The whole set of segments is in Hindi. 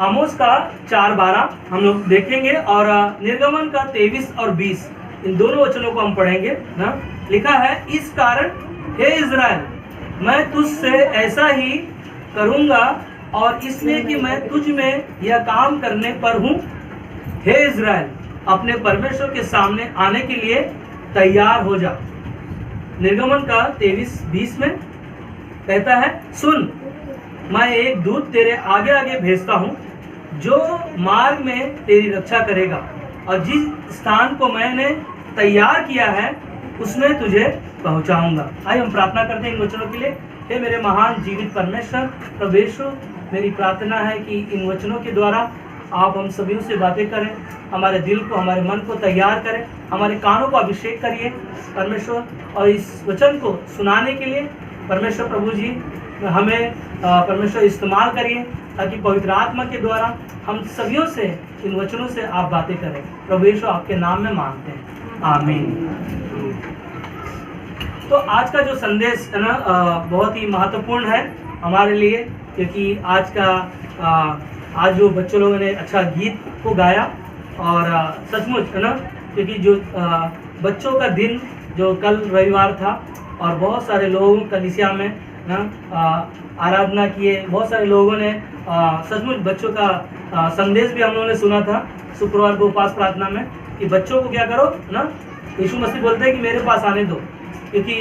आमोस का 4:12 हम लोग देखेंगे और निर्गमन का 23 और 20 इन दोनों वचनों को हम पढ़ेंगे ना। लिखा है, इस कारण हे इज़राइल, मैं तुझसे ऐसा ही करूँगा और इसलिए कि मैं तुझ में यह काम करने पर हूँ। हे इज़राइल, अपने परमेश्वर के सामने आने के लिए तैयार हो जा। निर्गमन का 23:20 में कहता है, सुन, मैं एक दूत तेरे आगे आगे भेजता हूँ जो मार्ग में तेरी रक्षा करेगा और जिस स्थान को मैंने तैयार किया है उसमें तुझे पहुँचाऊँगा। आइए हम प्रार्थना करते हैं इन वचनों के लिए। हे मेरे महान जीवित परमेश्वर प्रभु यीशु, मेरी प्रार्थना है कि इन वचनों के द्वारा आप हम सभी से बातें करें, हमारे दिल को हमारे मन को तैयार करें, हमारे कानों को अभिषेक करिए परमेश्वर, और इस वचन को सुनाने के लिए परमेश्वर प्रभु जी हमें परमेश्वर इस्तेमाल करिए ताकि पवित्र आत्मा के द्वारा हम सभी से इन वचनों से आप बातें करें। प्रभु यीशु आपके नाम में मांगते हैं, आमीन। तो आज का जो संदेश है ना बहुत ही महत्वपूर्ण है हमारे लिए, क्योंकि आज जो बच्चों लोगों ने अच्छा गीत को गाया और सचमुच है ना, क्योंकि जो बच्चों का दिन जो कल रविवार था और बहुत सारे लोगों कलीसिया में ना आराधना किए, बहुत सारे लोगों ने सचमुच बच्चों का संदेश भी हम लोगों ने सुना था शुक्रवार को उपास प्रार्थना में कि बच्चों को क्या करो ना, यीशु मसीह बोलते हैं कि मेरे पास आने दो, क्योंकि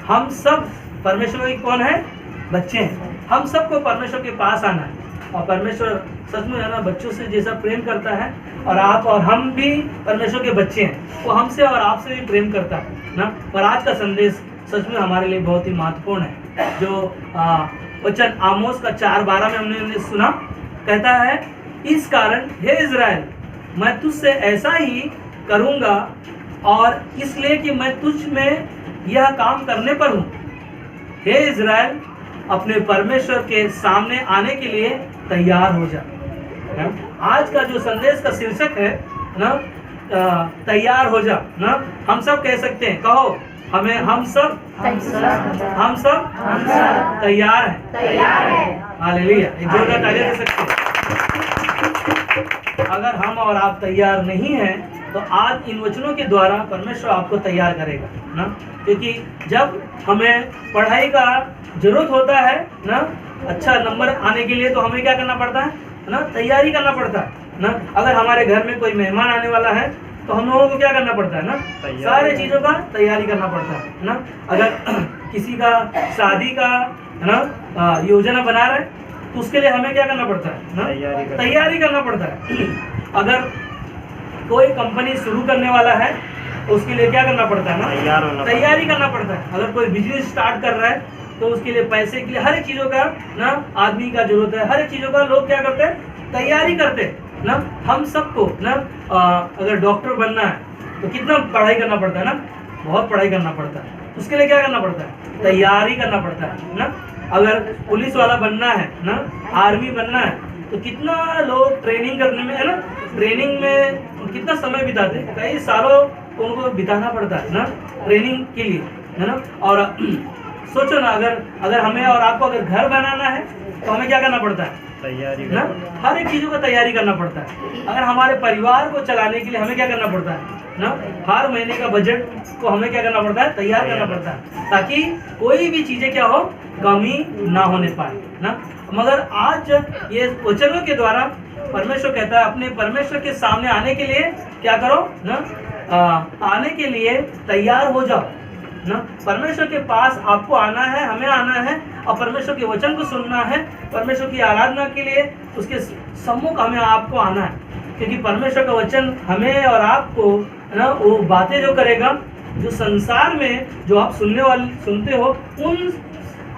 हम सब परमेश्वर के कौन है, बच्चे हैं। हम सबको परमेश्वर के पास आना है और परमेश्वर सचमुच है ना बच्चों से जैसा प्रेम करता है, और आप और हम भी परमेश्वर के बच्चे हैं, वो हमसे और आपसे भी प्रेम करता है ना। और आज का संदेश सचमुच हमारे लिए बहुत ही महत्वपूर्ण है। जो वचन आमोस का 4:12 में हमने सुना, कहता है, इस कारण हे इज़राइल, मैं तुझसे ऐसा ही करूँगा और इसलिए कि मैं तुझ में यह काम करने पर हूँ। हे इज़राइल, अपने परमेश्वर के सामने आने के लिए तैयार हो जा। आज का जो संदेश का शीर्षक है ना, तैयार हो जा ना। हम सब कह सकते हैं, कहो हमें, हम सब तैयार हैं। हालेलुया, एक जोरदार तालियां दे सकते हैं। अगर हम और आप तैयार नहीं हैं तो आज इन वचनों के द्वारा परमेश्वर आपको तैयार करेगा ना, क्योंकि जब हमें पढ़ाई का जरूरत होता है ना, अच्छा नंबर आने के लिए, तो हमें क्या करना पड़ता है ना, तैयारी करना पड़ता है ना। अगर हमारे घर में कोई मेहमान आने वाला है तो हम लोगों को क्या करना पड़ता है ना, सारे चीज़ों का तैयारी करना पड़ता है ना। अगर किसी का शादी का है ना योजना बना रहे तो उसके लिए हमें क्या करना पड़ता है ना, तैयारी करना पड़ता है। अगर कोई कंपनी शुरू करने वाला है तो उसके लिए क्या करना पड़ता है ना, तैयारी करना पड़ता है। अगर कोई बिजनेस स्टार्ट कर रहा है तो उसके लिए पैसे के लिए हर एक चीज़ों का ना आदमी का जरूरत है, हर एक चीज़ों का लोग क्या करते हैं, तैयारी करते हैं ना। हम सबको ना अगर डॉक्टर बनना है तो कितना पढ़ाई करना पड़ता है ना, बहुत पढ़ाई करना पड़ता है। उसके लिए क्या करना पड़ता है, तैयारी करना पड़ता है ना। अगर पुलिस वाला बनना है ना, आर्मी बनना है, तो कितना लोग ट्रेनिंग करने में है ना, ट्रेनिंग में कितना समय बिताते हैं, कई सालों उनको बिताना पड़ता है ना ट्रेनिंग के लिए है ना। और सोचो ना, अगर हमें और आपको अगर घर बनाना है तो हमें क्या करना पड़ता है, तैयारी ना, हर एक चीज़ों का तैयारी करना पड़ता है। अगर हमारे परिवार को चलाने के लिए हमें क्या करना पड़ता है ना, हर महीने का बजट को हमें क्या करना पड़ता है, तैयार करना पड़ता है, ताकि कोई भी चीज़ें क्या हो, कमी ना होने पाए ना। मगर आज ये वचनों के द्वारा परमेश्वर कहता है, अपने परमेश्वर के सामने आने के लिए क्या करो ना, आने के लिए तैयार हो जाओ ना। परमेश्वर के पास आपको आना है, हमें आना है, और परमेश्वर के वचन को सुनना है, परमेश्वर की आराधना के लिए उसके सम्मुख हमें आपको आना है, क्योंकि परमेश्वर का वचन हमें और आपको ना वो बातें जो करेगा, जो संसार में जो आप सुनते हो, उन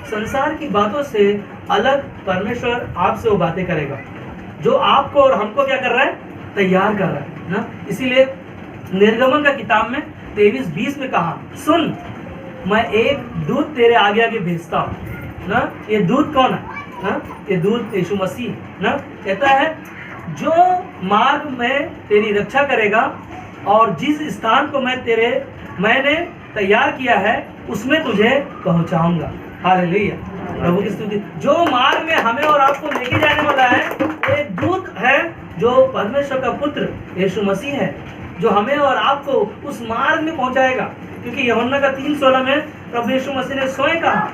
संसार की बातों से अलग परमेश्वर आपसे वो बातें करेगा, जो आपको और हमको क्या कर रहा है, तैयार कर रहा है ना। इसीलिए निर्गमन का किताब में 23:20 में कहा, सुन, मैं एक दूत तेरे आगे आगे भेजता हूँ ना। ये दूत कौन है ना, ये दूत यीशु मसीह ना। कहता है, जो मार्ग में तेरी रक्षा करेगा और जिस स्थान को मैंने तैयार किया है उसमें तुझे पहुंचाऊंगा। हालेलुया, प्रभु की स्तुति। जो मार्ग में हमें और आपको लेके जाने वाला है, एक दूत जो परमेश्वर का पुत्र यीशु मसीह है, जो हमें और आपको उस मार्ग में पहुंचाएगा। क्योंकि यूहन्ना का 3:16 में प्रभु यीशु मसीह ने स्वयं कहा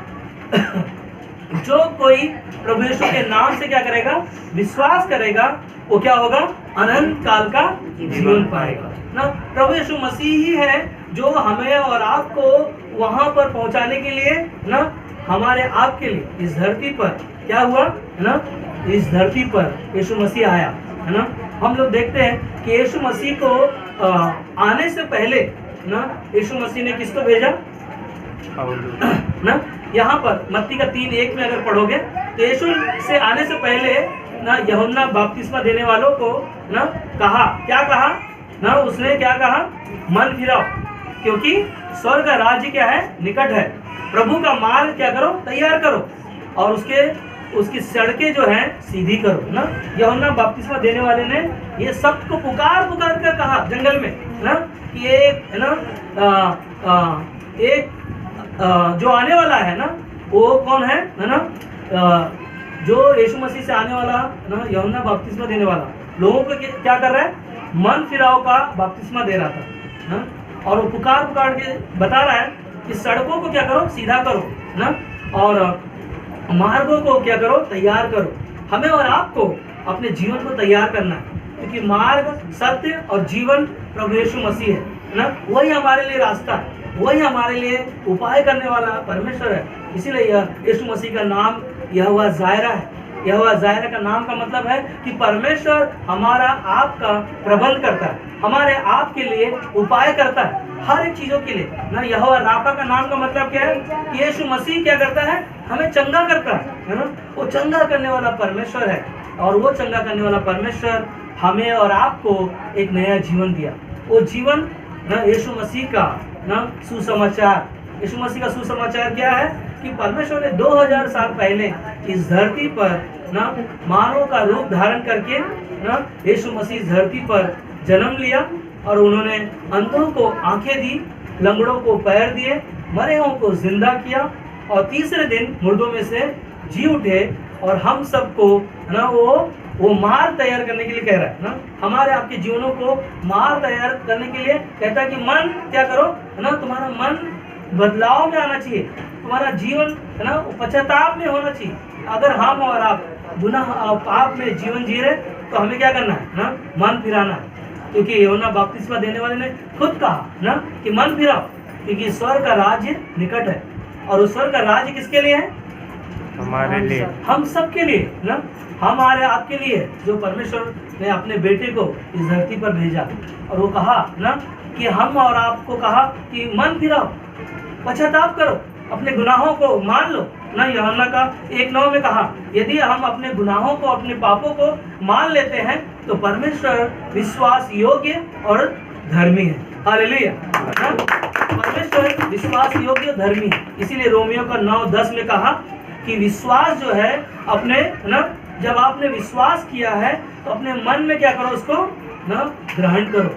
जो कोई प्रभु यीशु के नाम से क्या करेगा, विश्वास करेगा, वो क्या होगा, अनंत काल का जीवन पाएगा ना। प्रभु यीशु मसीह ही है जो हमें और आपको वहां पर पहुंचाने के लिए ना, हमारे आपके लिए इस धरती पर क्या हुआ है ना, इस धरती पर यीशु मसीह आया है ना। हम लोग देखते हैं कि यीशु मसीह को आने से पहले ना, यीशु मसीह ने किसको भेजा ना, यहाँ पर मत्ती का 3:1 में अगर पढ़ोगे तो यीशु से आने से पहले ना यूहन्ना बपतिस्मा देने वालों को ना कहा, क्या कहा ना, उसने क्या कहा, मन फिराओ क्योंकि स्वर्ग का राज्य क्या है, निकट है। प्रभु का मार्ग क्या करो, तैयार करो, और उसकी सड़कें जो हैं सीधी करो ना। यूहन्ना बपतिस्मा देने वाले ने ये सबको पुकार कर कहा जंगल में ना, कि एक है ना जो आने वाला है ना, वो कौन है ना, जो यीशु मसीह से आने वाला ना, यूहन्ना बपतिस्मा देने वाला लोगों को क्या कर रहा है, मन फिराव का बपतिस्मा दे रहा था ना। और वो पुकार के बता रहा है कि सड़कों को क्या करो, सीधा करो ना, और मार्गों को क्या करो, तैयार करो। हमें और आपको अपने जीवन को तैयार करना है, क्योंकि मार्ग, सत्य और जीवन प्रभु यीशु मसीह है ना। वही हमारे लिए रास्ता है, वही हमारे लिए उपाय करने वाला परमेश्वर है। इसीलिए यीशु मसीह का नाम यहोवा जायरा है। यहोवा जायरा का नाम का मतलब है कि परमेश्वर हमारा आपका प्रबंध करता है, हमारे आपके लिए उपाय करता है हर एक चीजों के लिए ना। यहोवा राफा का नाम का मतलब क्या है कि यीशु मसीह क्या करता है, हमें चंगा करता है ना। वो चंगा करने वाला परमेश्वर है, और वो चंगा करने वाला परमेश्वर हमें और आपको एक नया जीवन दिया। वो जीवन ना यीशु मसीह का ना सुसमाचार। यीशु मसीह का सुसमाचार क्या है कि परमेश्वर ने 2000 साल पहले इस धरती पर ना मानव का रूप धारण करके ना यीशु मसीह धरती पर जन्म लिया, और उन्होंने अंधों को आंखें दी, लंगड़ों को पैर दिए, मरे हुओं को जिंदा किया, और तीसरे दिन मुर्दों में से जी उठे। और हम सबको ना वो मार्ग तैयार करने के लिए कह रहा है ना, हमारे आपके जीवनों को मार्ग तैयार करने के लिए कहता है कि मन क्या करो ना, तुम्हारा मन बदलाव में आना चाहिए, तुम्हारा जीवन है ना पश्चाताप में होना चाहिए। अगर हम और आप गुनाह पाप में जीवन जी रहे तो हमें क्या करना है ना, मन फिराना है। क्योंकि यूहन्ना बपतिस्मा देने वाले ने खुद कहा ना कि मन फिराओ, क्योंकि स्वर्ग का राज्य निकट है। और उस स्वर्ग का राज्य किसके लिए है, हमारे लिए, हम सबके लिए ना, हमारे आपके लिए, जो परमेश्वर ने अपने बेटे को इस धरती पर भेजा। और वो कहा ना कि हम और आपको कहा कि मन फिराओ, पश्चाताप करो, अपने गुनाहों को मान लो ना। यूहन्ना का 1:9 में कहा, यदि हम अपने गुनाहों को, अपने पापों को मान लेते हैं तो परमेश्वर विश्वास योग्य और धर्मी है। हालेलुया। परमेश्वर विश्वास योग्य धर्मी है। इसीलिए रोमियो का 9:10 में कहा कि विश्वास जो है अपने ना, जब आपने विश्वास किया है तो अपने मन में क्या करो, उसको ना ग्रहण करो,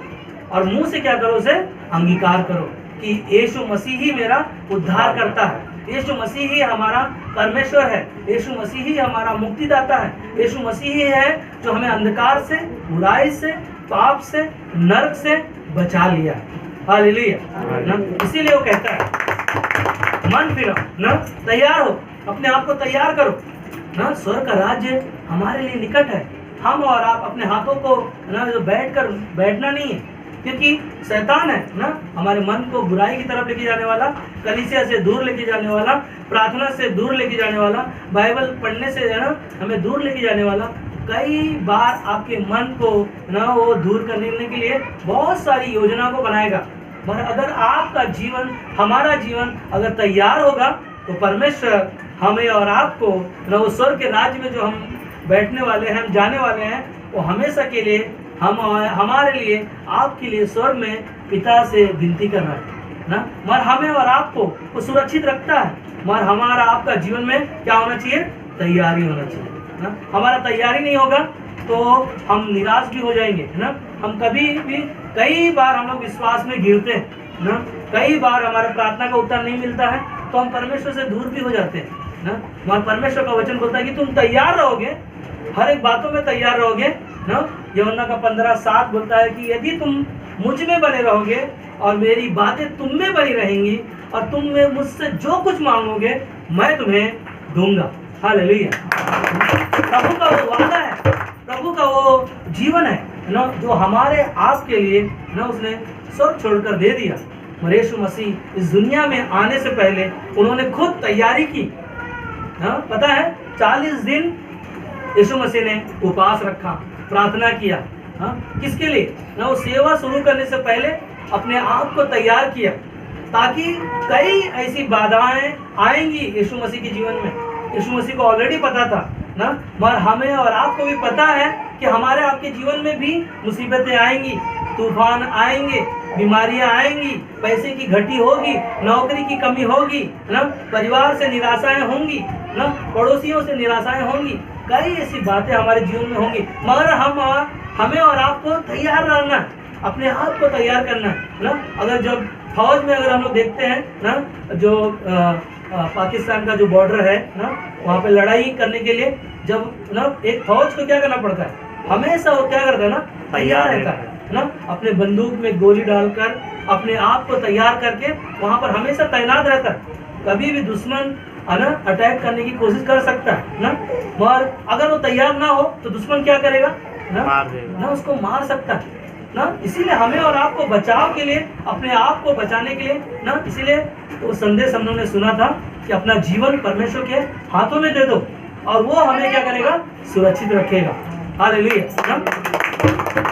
और मुंह से क्या करो, उसे अंगीकार करो कि यीशु मसीह ही मेरा उद्धार करता है, यीशु मसीह ही हमारा परमेश्वर है, यीशु मसीह ही हमारा मुक्तिदाता है, यीशु मसीह ही है जो हमें अंधकार से, बुराई से, पाप से, नरक से बचा लिया है। हालेलुया ना। इसीलिए वो कहता है मन फिराओ ना, तैयार हो, अपने आप को तैयार करो ना। स्वर्ग का राज्य हमारे लिए निकट है। हम और आप अपने हाथों को ना जो बैठना नहीं है, क्योंकि शैतान है ना हमारे मन को बुराई की तरफ लेके जाने वाला, कलीसिया से दूर लेके जाने वाला, प्रार्थना से दूर लेके जाने वाला, बाइबल पढ़ने से ना हमें दूर लेके जाने वाला। कई बार आपके मन को ना वो दूर करने के लिए बहुत सारी योजना को बनाएगा, मगर अगर आपका जीवन, हमारा जीवन अगर तैयार होगा तो परमेश्वर हमें और आपको ना वो स्वर्ग के राज्य में जो हम बैठने वाले हैं, हम जाने वाले हैं, वो हमेशा के लिए हमारे लिए, आपके लिए स्वर्ग में पिता से विनती कर रहा है ना। मगर हमें और आपको वो सुरक्षित रखता है, मगर हमारा आपका जीवन में क्या होना चाहिए, तैयारी होना चाहिए ना। हमारा तैयारी नहीं होगा तो हम निराश भी हो जाएंगे है ना। हम कभी भी, कई बार हम लोग विश्वास में गिरते हैं ना, कई बार हमारे प्रार्थना का उत्तर नहीं मिलता है तो हम परमेश्वर से दूर भी हो जाते हैं ना। मगर परमेश्वर का वचन बोलता है कि तुम तैयार रहोगे, हर एक बातों में तैयार रहोगे ना, यूहन्ना का 15:7 बोलता है कि यदि तुम मुझ में बने रहोगे और मेरी बातें तुम में बनी रहेंगी और तुम में मुझसे जो कुछ मांगोगे मैं तुम्हें दूंगा। हालेलुया। प्रभु का वो वादा है, प्रभु का वो जीवन है ना, जो हमारे आपके लिए ना उसने सब छोड़कर दे दिया। और यीशु मसीह इस दुनिया में आने से पहले उन्होंने खुद तैयारी की। हाँ, पता है 40 दिन यीशु मसीह ने उपवास रखा, प्रार्थना किया। हाँ, किसके लिए ना, वो सेवा शुरू करने से पहले अपने आप को तैयार किया, ताकि कई ऐसी बाधाएं आएंगी यीशु मसीह के जीवन में। यीशु मसीह को ऑलरेडी पता था ना, मगर हमें और आपको भी पता है कि हमारे आपके जीवन में भी मुसीबतें आएंगी, तूफान आएंगे, बीमारियां आएंगी, पैसे की घटी होगी, नौकरी की कमी होगी ना, परिवार से निराशाएं होंगी ना, पड़ोसियों से निराशाएं होंगी, कई ऐसी बातें हमारे जीवन में होंगी। मगर हमें और आपको तैयार रहना, अपने आप को तैयार करना ना। अगर जब फौज में अगर हम लोग देखते हैं ना, जो पाकिस्तान का जो बॉर्डर है ना, वहाँ पे लड़ाई करने के लिए जब ना एक फौज को क्या करना पड़ता है, हमेशा वो क्या करता है ना, तैयार रहता है ना, अपने बंदूक में गोली डालकर अपने आप को तैयार करके वहाँ पर हमेशा तैनात रहता है। कभी भी दुश्मन है ना अटैक करने की कोशिश कर सकता है ना, मगर अगर वो तैयार ना हो तो दुश्मन क्या करेगा ना, ना उसको मार सकता है ना। इसीलिए हमें और आपको बचाव के लिए, अपने आप को बचाने के लिए ना, इसीलिए वो संदेश हम लोगों ने सुना था कि अपना जीवन परमेश्वर के हाथों में दे दो और वो हमें क्या करेगा, सुरक्षित रखेगा। हालेलुया ना।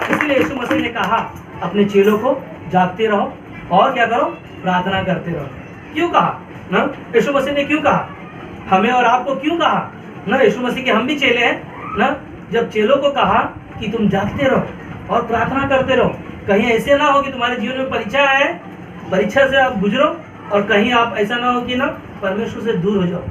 इसलिए यीशु मसीह ने कहा अपने चेलों को जागते रहो और क्या करो, प्रार्थना करते रहो। क्यों कहा ना, यीशु मसीह ने क्यों कहा, हमें और आपको क्यों कहा ना, यीशु मसीह के हम भी चेले हैं ना। जब चेलों को कहा कि तुम जागते रहो और प्रार्थना करते रहो, कहीं ऐसे ना हो कि तुम्हारे जीवन में परीक्षा है, परीक्षा से आप गुजरो और कहीं आप ऐसा ना हो कि ना परमेश्वर से दूर हो जाओ।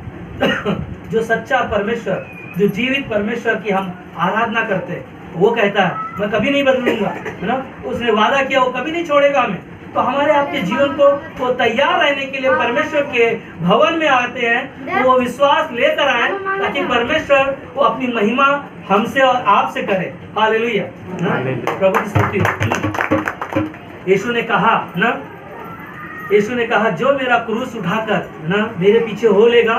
जो सच्चा परमेश्वर, जो जीवित परमेश्वर की हम आराधना करते हैं, वो कहता है मैं कभी नहीं बदलूंगा, है ना, उसने वादा किया वो कभी नहीं छोड़ेगा हमें। तो हमारे आपके जीवन को वो तैयार रहने के लिए परमेश्वर के भवन में आते हैं, वो विश्वास लेकर आए ताकि परमेश्वर वो अपनी महिमा हमसे और आपसे करे। हालेलुया, प्रभु की स्तुति। यीशु ने कहा ना, यीशु ने कहा जो मेरा क्रूस उठाकर ना मेरे पीछे हो लेगा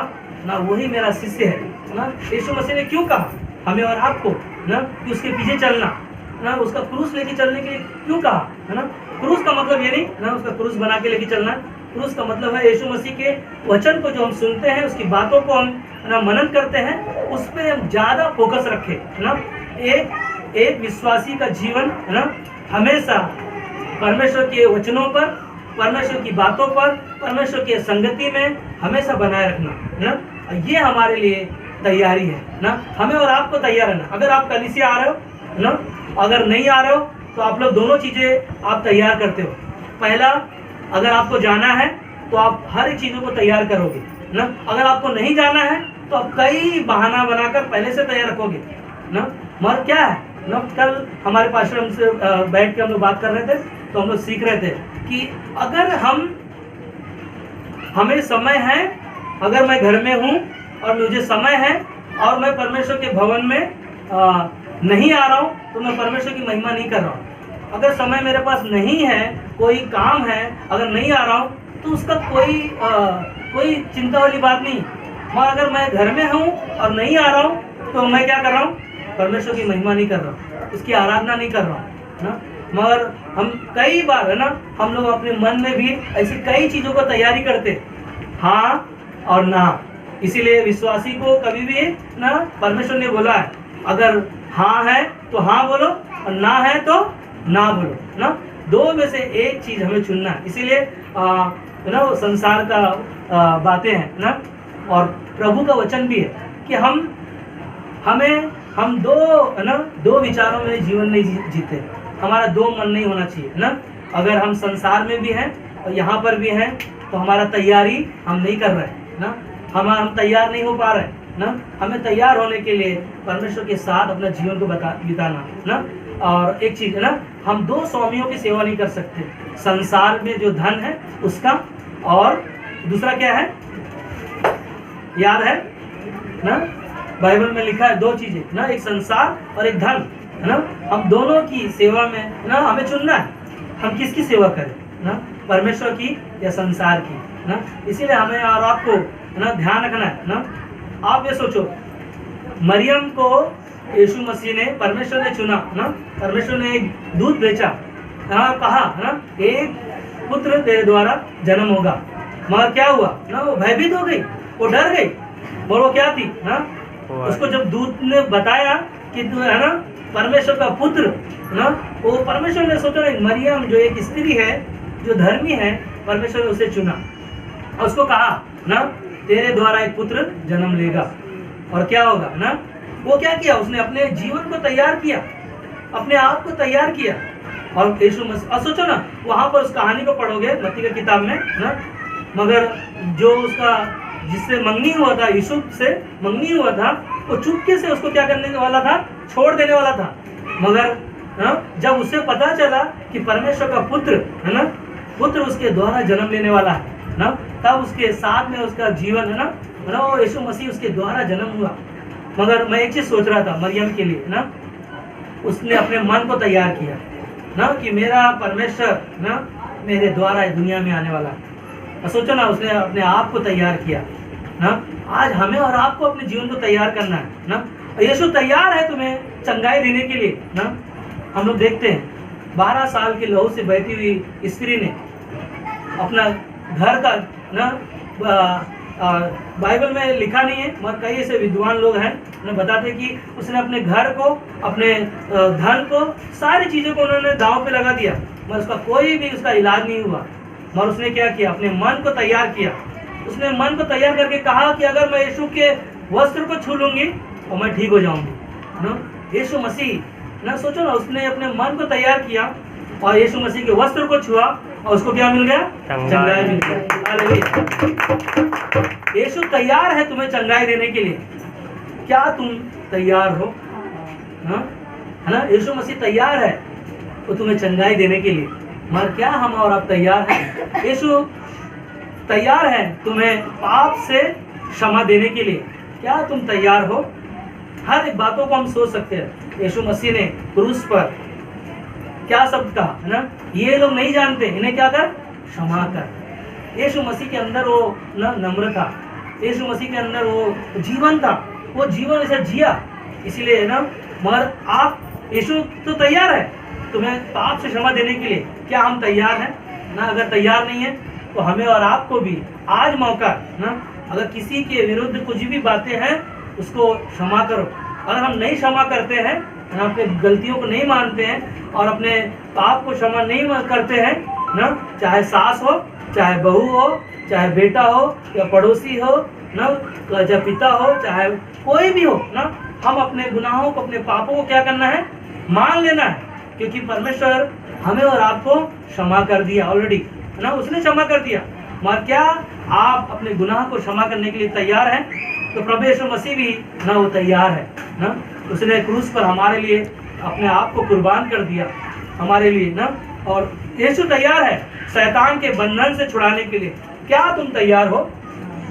ना, वही मेरा शिष्य है ना। यीशु मसीह ने क्यों कहा हमें और आपको ना कि उसके पीछे चलना ना, उसका क्रूस लेके चलने के लिए क्यों कहा, है ना। क्रूस का मतलब ये नहीं ना उसका क्रूस बना के लेके चलना, क्रूस का मतलब है यीशु मसीह के वचन को जो हम सुनते हैं, उसकी बातों को हम ना मनन करते हैं, उस पर हम ज़्यादा फोकस रखें, है ना। एक विश्वासी का जीवन है ना हमेशा परमेश्वर के वचनों पर, परमेश्वर की बातों पर, परमेश्वर के संगति में हमेशा बनाए रखना, है ना। ये हमारे लिए तैयारी है ना, हमें और आपको तैयार रहना। अगर आप कलीसिया आ रहे हो ना, अगर नहीं आ रहे हो तो आप लोग दोनों चीज़ें आप तैयार करते हो। पहला, अगर आपको जाना है तो आप हर एक चीज़ों को तैयार करोगे ना। अगर आपको नहीं जाना है तो आप कई बहाना बनाकर पहले से तैयार रखोगे ना। मगर क्या है ना, कल हमारे पास हमसे बैठ के हम लोग बात कर रहे थे, तो हम लोग सीख रहे थे कि अगर हमें समय है, अगर मैं घर में हूँ और मुझे समय है और मैं परमेश्वर के भवन में नहीं आ रहा हूँ तो मैं परमेश्वर की महिमा नहीं कर रहा हूँ। अगर समय मेरे पास नहीं है, कोई काम है, अगर नहीं आ रहा हूँ तो उसका कोई चिंता वाली बात नहीं। मगर अगर मैं घर में हूँ और नहीं आ रहा हूँ तो मैं क्या कर रहा हूँ, परमेश्वर की महिमा नहीं कर रहा हूँ, उसकी आराधना नहीं कर रहा हूँ ना। मगर हम कई बार है ना, हम लोग अपने मन में भी ऐसी कई चीज़ों को तैयारी करते, हाँ और ना। इसीलिए विश्वासी को कभी भी ना परमेश्वर ने बोला है, अगर हाँ है तो हाँ बोलो और ना है तो ना बोलो ना। दो में से एक चीज़ हमें चुनना है। इसीलिए ना वो संसार का बातें हैं ना, और प्रभु का वचन भी है कि हम दो विचारों में जीवन नहीं जीते। हमारा दो मन नहीं होना चाहिए ना। अगर हम संसार में भी हैं और यहाँ पर भी हैं तो हमारा तैयारी हम नहीं कर रहे हैं ना, हम तैयार नहीं हो पा रहे हैं ना। हमें तैयार होने के लिए परमेश्वर के साथ अपना जीवन को बिताना ना। और एक चीज़ है ना, हम दो स्वामियों की सेवा नहीं कर सकते, संसार में जो धन है उसका, और दूसरा क्या है याद है ना, बाइबल में लिखा है दो चीज़ें ना, एक संसार और एक धन। है ना, हम दोनों की सेवा में, है ना, हमें चुनना है हम किसकी सेवा करें, है ना, परमेश्वर की या संसार की, है ना। इसीलिए हमें और आपको, है ना, ध्यान रखना है ना। आप ये सोचो, मरियम को यीशु मसीह ने, परमेश्वर ने चुना, है ना, परमेश्वर ने एक दूत भेजा, कहा, है ना, एक पुत्र तेरे द्वारा जन्म होगा, मगर क्या हुआ ना, वो भयभीत हो गई, वो डर गई। और वो क्या थी ना, उसको जब दूत ने बताया कि तू, है ना, परमेश्वर का पुत्र, है ना, वो परमेश्वर ने सोचा नहीं, मरियम जो एक स्त्री है, जो धर्मी है, परमेश्वर ने उसे चुना और उसको कहा ना, तेरे द्वारा एक पुत्र जन्म लेगा और क्या होगा ना। वो क्या किया, उसने अपने जीवन को तैयार किया, अपने आप को तैयार किया। और यीशु मसीह, और सोचो ना, वहां पर उस कहानी को पढ़ोगे मत्ती की किताब में ना, मगर जो उसका जिससे मंगनी हुआ था, यूसुफ से मंगनी हुआ था, वो चुपके से उसको क्या करने वाला था, छोड़ देने वाला था। मगर जब उसे पता चला कि परमेश्वर का पुत्र, है ना, पुत्र उसके द्वारा जन्म लेने वाला है ना, तब उसके साथ में उसका जीवन, है ना, वो यीशु मसीह उसके द्वारा जन्म हुआ। मगर मैं एक चीज सोच रहा था मरियम के लिए ना, उसने अपने मन को तैयार किया ना कि मेरा परमेश्वर ना मेरे द्वारा दुनिया में आने वाला है। सोचो ना, उसने अपने आप को तैयार किया ना। आज हमें और आपको अपने जीवन को तैयार करना है ना। यीशु तैयार है तुम्हें चंगाई देने के लिए ना। हम लोग देखते हैं 12 साल के लहू से बहती हुई स्त्री ने अपना घर का ना, बाइबल में लिखा नहीं है मगर कई ऐसे विद्वान लोग हैं उन्हें बताते कि उसने अपने घर को, अपने धन को, सारी चीज़ों को उन्होंने दांव पे लगा दिया, मगर उसका कोई भी उसका इलाज नहीं हुआ। मगर उसने क्या किया, अपने मन को तैयार किया। उसने मन को तैयार करके कहा कि अगर मैं यीशु के वस्त्र को छू लूंगी तो मैं ठीक हो जाऊंगी ना। यीशु मसीह ना, सोचो ना, उसने अपने मन को तैयार किया और यीशु मसीह के वस्त्र को छुआ और उसको क्या मिल गया, चंगाई मिल गया। हालेलुया। यीशु तैयार है तुम्हें चंगाई देने के लिए। क्या तुम तैयार हो ना, है ना। यीशु मसीह तैयार है वो तुम्हें चंगाई देने के लिए, मगर क्या हम और आप तैयार हैं? यीशु तैयार है तुम्हें पाप से क्षमा देने के लिए। क्या तुम तैयार हो? हर एक बातों को हम सोच सकते हैं। यीशु मसीह ने क्रूस पर क्या शब्द कहा है ना, ये लोग नहीं जानते, इन्हें क्या कर, क्षमा कर। यीशु मसीह के अंदर वो नम्र था, यीशु मसीह के अंदर वो जीवन था, वो जीवन ऐसा जिया। इसीलिए है ना, मगर आप, यीशु तो तैयार है तुम्हें पाप से क्षमा देने के लिए। क्या हम तैयार हैं ना? अगर तैयार नहीं है तो हमें और आपको भी आज मौका ना, अगर किसी के विरुद्ध कुछ भी बातें हैं उसको क्षमा करो। अगर हम नहीं क्षमा करते हैं, अपने गलतियों को नहीं मानते हैं और अपने पाप को क्षमा नहीं करते हैं ना, चाहे सास हो, चाहे बहू हो, चाहे बेटा हो या पड़ोसी हो ना, चाहे पिता हो, चाहे कोई भी हो ना, हम अपने गुनाहों को, अपने पापों को क्या करना है, मान लेना है। क्योंकि परमेश्वर हमें और आपको क्षमा कर दिया ऑलरेडी है ना, उसने क्षमा कर दिया। मगर क्या आप अपने गुनाह को क्षमा करने के लिए तैयार हैं? तो प्रभु यीशु मसीह भी ना वो तैयार है ना, उसने क्रूस पर हमारे लिए अपने आप को कुर्बान कर दिया हमारे लिए ना। और यीशु तैयार है शैतान के बंधन से छुड़ाने के लिए। क्या तुम तैयार हो?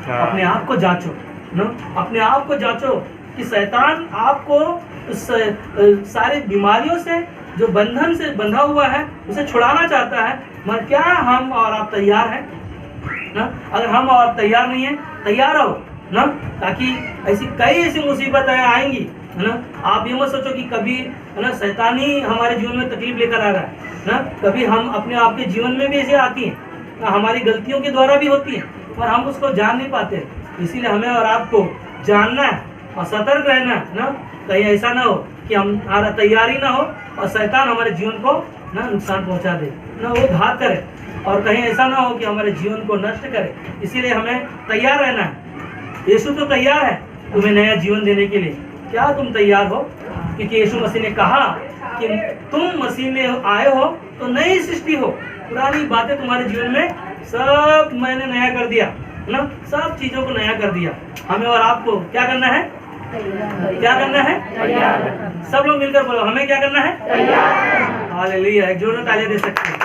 अपने आप को जांचो ना, अपने आप को जांचो कि शैतान आपको उस सारी बीमारियों से, जो बंधन से बंधा हुआ है, उसे छुड़ाना चाहता है। मगर क्या हम और आप तैयार हैं ना? अगर हम और आप तैयार नहीं है, तैयार रहो ना, ताकि ऐसी मुसीबतें आएंगी है ना। आप ये मत सोचो कि कभी है ना शैतान ही हमारे जीवन में तकलीफ लेकर आ रहा है ना। कभी हम अपने आप के जीवन में भी ऐसे आती हैं ना, हमारी गलतियों के द्वारा भी होती हैं, पर हम उसको जान नहीं पाते। इसीलिए हमें और आपको जानना है और सतर्क रहना है ना, कहीं ऐसा ना हो कि हमारा तैयारी ना हो और शैतान हमारे जीवन को ना नुकसान पहुंचा दे ना, वो घात करे, और कहीं ऐसा ना हो कि हमारे जीवन को नष्ट करे। इसीलिए हमें तैयार रहना है। यीशु तो तैयार है तुम्हें नया जीवन देने के लिए। क्या तुम तैयार हो? क्योंकि यीशु मसीह ने कहा कि तुम मसीह में आए हो तो नई सृष्टि हो, पुरानी बातें तुम्हारे जीवन में सब मैंने नया कर दिया ना, सब चीजों को नया कर दिया। हमें और आपको क्या करना है? क्या करना है? सब लोग मिलकर बोलो, हमें क्या करना है? हालेलुया। एक जोर से तालियां दे सकते हैं।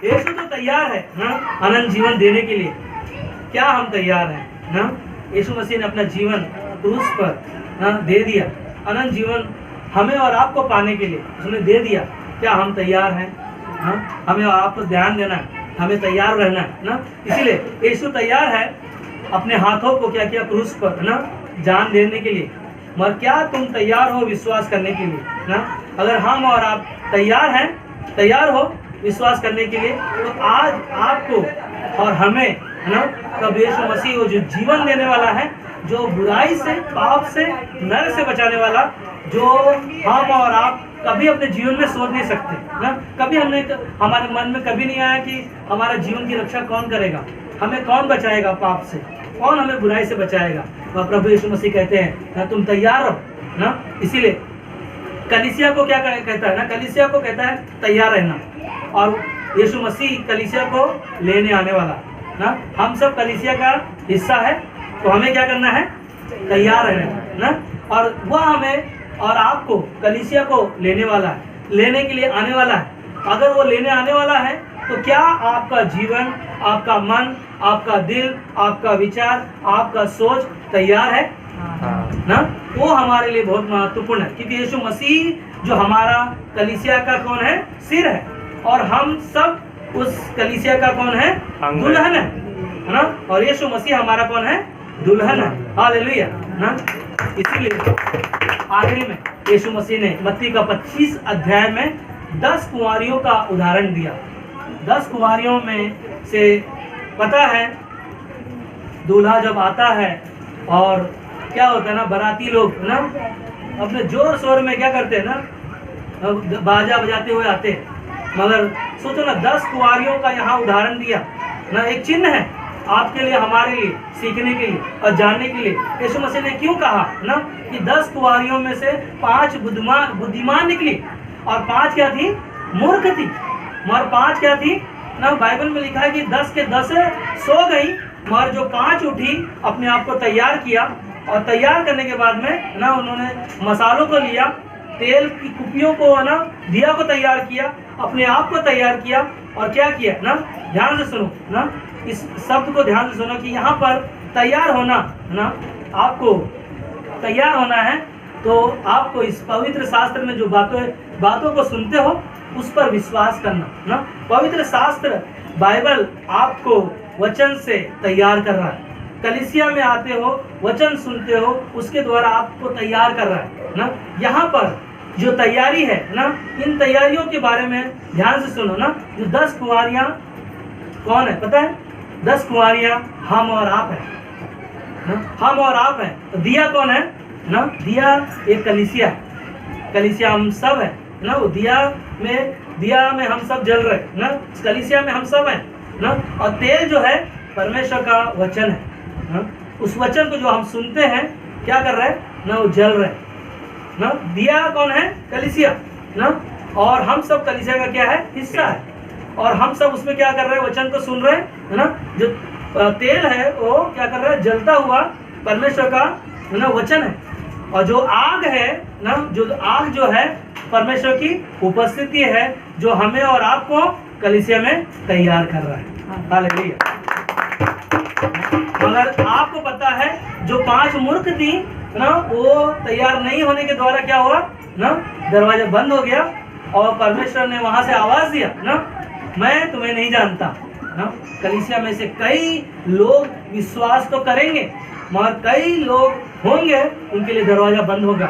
यीशु तो तैयार है ना अनंत जीवन देने के लिए। क्या हम तैयार हैं ना? यीशु मसीह ने अपना जीवन क्रूस पर ना दे दिया, अनंत जीवन हमें और आपको पाने के लिए उसने दे दिया। क्या हम तैयार हैं? हाँ, हमें और आपको ध्यान देना है, हमें तैयार रहना है ना। इसीलिए यीशु तैयार है अपने हाथों को क्या किया क्रूस पर ना, जान देने के लिए। मगर क्या तुम तैयार हो विश्वास करने के लिए ना? अगर हम और आप तैयार हैं, तैयार हो विश्वास करने के लिए, तो आज आपको और हमें ना प्रभु यीशु मसीह वो जो जीवन देने वाला है, जो बुराई से, पाप से, नरक से बचाने वाला, जो हम और आप कभी अपने जीवन में सोच नहीं सकते ना। कभी हमारे मन में कभी नहीं आया कि हमारा जीवन की रक्षा कौन करेगा, हमें कौन बचाएगा पाप से, कौन हमें बुराई से बचाएगा। और प्रभु यीशु मसीह कहते हैं ना तुम तैयार हो ना। इसीलिए कलीसिया को क्या कहता है ना, कलीसिया को कहता है तैयार रहना। और यीशु मसीह कलीसिया को लेने आने वाला ना। हम सब कलीसिया का हिस्सा है, तो हमें क्या करना है? तैयार रहना ना। और वह हमें और आपको कलीसिया को लेने वाला है, लेने के लिए आने वाला है। अगर वो लेने आने वाला है तो क्या आपका जीवन, आपका मन, आपका दिल, आपका विचार, आपका सोच तैयार है ना? वो हमारे लिए बहुत महत्वपूर्ण है, क्योंकि यीशु मसीह जो हमारा कलीसिया का कौन है? सिर है। और हम सब उस कलीसिया का कौन है? दुल्हन है ना। और यीशु मसीह हमारा कौन है? दुल्हन है। हालेलुया ना। इसीलिए आखिरी में यीशु मसीह ने मत्ती का 25 अध्याय में 10 कुंवारियों का उदाहरण दिया। 10 कुंवारियों में से पता है दूल्हा जब आता है और क्या होता है ना, बाराती लोग ना अपने जोर शोर में क्या करते हैं ना, बाजा बजाते हुए आते हैं। मगर सोचो ना, 10 कुंवारियों का यहाँ उदाहरण दिया ना, एक चिन्ह है आपके लिए, हमारे लिए, सीखने के लिए और जानने के लिए। यीशु मसीह ने क्यों कहा ना कि 10 कुंवारियों में से 5 बुद्धिमान निकली और 5 क्या थी? मूर्ख थी। मगर 5 क्या थी ना, बाइबल में लिखा है कि 10 के 10 सो गई, मगर जो 5 उठी अपने आप को तैयार किया। और तैयार करने के बाद में ना उन्होंने मसालों को लिया, तेल की कुपियों को ना, दिया को तैयार किया, अपने आप को तैयार किया। और क्या किया ना, ध्यान से सुनो ना, इस शब्द को ध्यान से सुनो कि यहाँ पर तैयार होना ना, आपको तैयार होना है तो आपको इस पवित्र शास्त्र में जो बातों को सुनते हो उस पर विश्वास करना ना। पवित्र शास्त्र बाइबल आपको वचन से तैयार कर रहा है। कलीसिया में आते हो, वचन सुनते हो, उसके द्वारा आपको तैयार कर रहा है ना। यहाँ पर जो तैयारी है ना, इन तैयारियों के बारे में ध्यान से सुनो ना। जो 10 कुंवारियाँ कौन है पता है? 10 कुंवारियाँ हम और आप हैं ना, हम और आप हैं। तो दिया कौन है ना? दिया एक कलीसिया है, कलीसिया हम सब है ना। वो दिया में हम सब जल रहे हैं ना, कलीसिया में हम सब हैं ना। और तेल जो है परमेश्वर का वचन है ना। उस वचन को जो हम सुनते हैं क्या कर रहे हैं ना, वो जल रहे हैं ना। दिया कौन है? कलीसिया ना। और हम सब कलीसिया का क्या है? हिस्सा है। और हम सब उसमें क्या कर रहे हैं? वचन को सुन रहे हैं ना। जो तेल है वो क्या कर रहा है? जलता हुआ परमेश्वर का ना वचन है। और जो आग है ना, जो आग जो है परमेश्वर की उपस्थिति है, जो हमें और आपको कलीसिया में तैयार कर रहा है। हालेलुया। मगर आपको पता है जो 5 मूर्ख थी ना, वो तैयार नहीं होने के द्वारा क्या हुआ ना, दरवाजा बंद हो गया। और परमेश्वर ने वहां से आवाज दिया ना, मैं तुम्हें नहीं जानता ना। कलीसिया में से कई लोग विश्वास तो करेंगे, मगर कई लोग होंगे उनके लिए दरवाजा बंद होगा।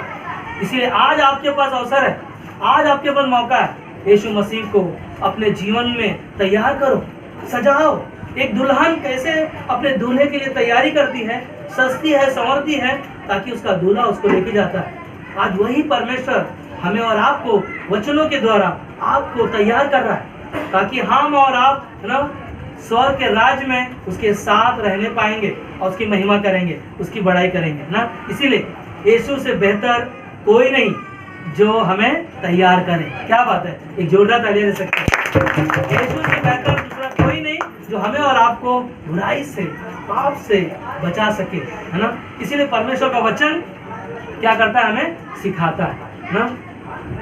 इसलिए आज आपके पास अवसर है, आज आपके पास मौका है। यीशु मसीह को अपने जीवन में तैयार करो, सजाओ। एक दुल्हन कैसे अपने दूल्हे के लिए तैयारी करती है, सस्ती है, संवरती है, ताकि उसका दूल्हा उसको लेके जाता है। आज वही परमेश्वर हमें और आपको वचनों के द्वारा आपको तैयार कर रहा है, ताकि हम और आप ना स्वर्ग के राज्य में उसके साथ रहने पाएंगे और उसकी महिमा करेंगे, उसकी बड़ाई करेंगे ना। इसीलिए यीशु से बेहतर कोई नहीं जो हमें तैयार करे। क्या बात है, एक जोरदार तालियां दे सकते हैं। यीशु से बेहतर दूसरा कोई नहीं जो हमें और आपको बुराई से, पाप से बचा सके, है ना। इसीलिए परमेश्वर का वचन क्या करता है? हमें सिखाता है ना,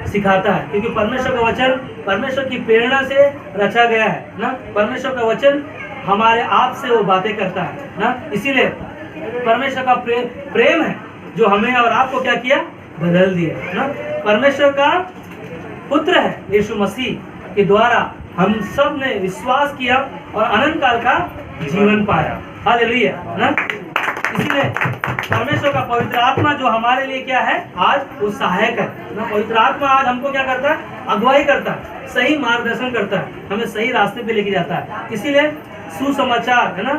सिखाता है। क्योंकि परमेश्वर का वचन परमेश्वर की प्रेरणा से रचा गया है ना। परमेश्वर का वचन हमारे आप से वो बातें करता है ना। इसीलिए परमेश्वर का प्रेम है जो हमें और आपको क्या किया? बदल दिया है ना। परमेश्वर का पुत्र है यीशु मसीह के द्वारा हम सब ने विश्वास किया और अनंत काल का जीवन पाया। हालेलुया ना। इसलिए परमेश्वर का पवित्र आत्मा जो हमारे लिए क्या है, आज वो सहायक है ना। पवित्र आत्मा आज हमको क्या करता है, अगुवाई करता है, सही मार्गदर्शन करता है, हमें सही रास्ते पे लेके जाता है। इसीलिए सुसमाचार है ना,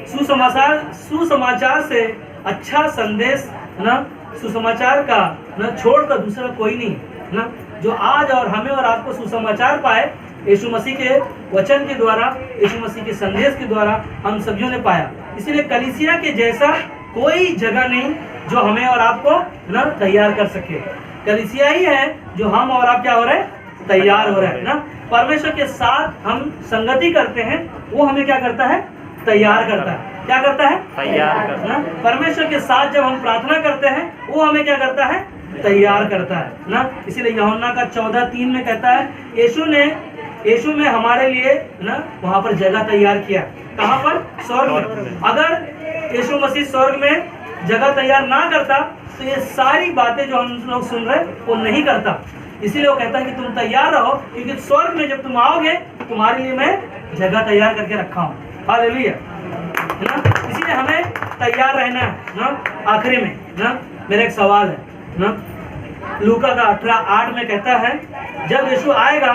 सुसमाचार से अच्छा संदेश है ना, सुसमाचार का ना छोड़कर दूसरा कोई नहीं है ना, जो आज और हमें और आपको सुसमाचार पाए यीशु मसीह के वचन के द्वारा, यीशु मसीह के संदेश के द्वारा हम सभी ने पाया। इसीलिए कलीसिया के जैसा कोई जगह नहीं जो हमें और आपको ना तैयार कर सके। कलीसिया ही है जो हम और आप क्या हो रहे हैं, तैयार हो रहे हैं ना। परमेश्वर के साथ हम संगति करते हैं, वो हमें क्या करता है, तैयार करता है। क्या करता है, तैयार करता है। परमेश्वर के साथ जब हम प्रार्थना करते हैं, वो हमें क्या करता है, तैयार करता है ना। इसीलिए यूहन्ना का 14:3 में कहता है, यीशु ने हमारे लिए ना वहां पर जगह तैयार किया। कहां पर, स्वर्ग में। अगर यीशु मसीह स्वर्ग में जगह तैयार ना करता तो ये सारी बातें जो हम लोग सुन रहे वो नहीं करता। इसीलिए वो कहता है कि तुम तैयार रहो, क्योंकि स्वर्ग में जब तुम आओगे तुम्हारे लिए मैं जगह तैयार करके रखा हूँ। हालेलुया ना। इसीलिए हमें तैयार रहना है ना। आखिरी में ना मेरा एक सवाल है ना, लूका का 18:8 में कहता है, जब यीशु आएगा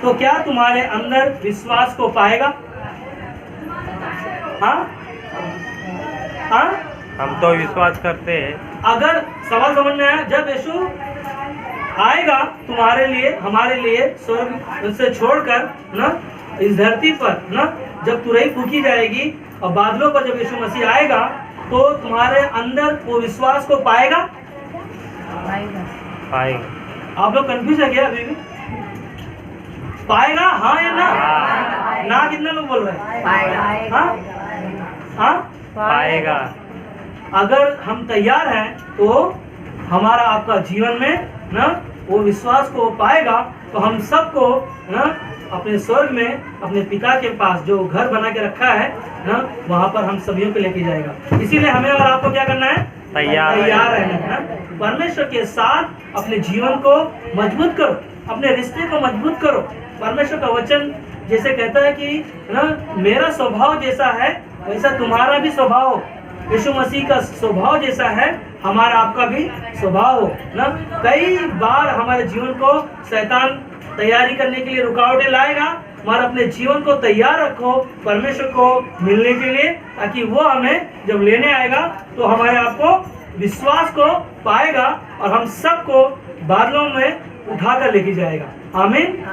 तो क्या तुम्हारे अंदर विश्वास को पाएगा? हाँ हाँ, हम तो विश्वास करते हैं। अगर सवाल समझ में आया, जब यीशु आएगा तुम्हारे लिए, हमारे लिए स्वर्ग से छोड़कर ना इस धरती पर ना, जब तुरही फूकी जाएगी और बादलों पर जब यीशु मसीह आएगा तो तुम्हारे अंदर वो विश्वास को पाएगा? पाएगा। आप लोग कंफ्यूज है क्या अभी भी? पाएगा हाँ या ना? ना कितना लोग बोल रहे हैं? पाएगा। हाँ हाँ, पाएगा। अगर हम तैयार हैं तो हमारा आपका जीवन में ना वो विश्वास को पाएगा, तो हम सबको ना अपने स्वर्ग में अपने पिता के पास जो घर बना के रखा है ना, वहाँ पर हम सभी को लेके जाएगा। इसीलिए हमें और आपको क्या करना है, तैयार रहना है ना। परमेश्वर के साथ अपने जीवन को मजबूत करो, अपने रिश्ते को मजबूत करो। परमेश्वर का वचन जैसे कहता है कि ना मेरा स्वभाव जैसा है वैसा तुम्हारा भी स्वभाव हो। यीशु मसीह का स्वभाव जैसा है हमारा आपका भी स्वभाव हो ना। कई बार हमारे जीवन को शैतान तैयारी करने के लिए रुकावटें लाएगा, मगर अपने जीवन को तैयार रखो परमेश्वर को मिलने के लिए, ताकि वो हमें जब लेने आएगा तो हमारे आपको विश्वास को पाएगा और हम सबको बादलों में उठाकर लेके जाएगा। आमीन।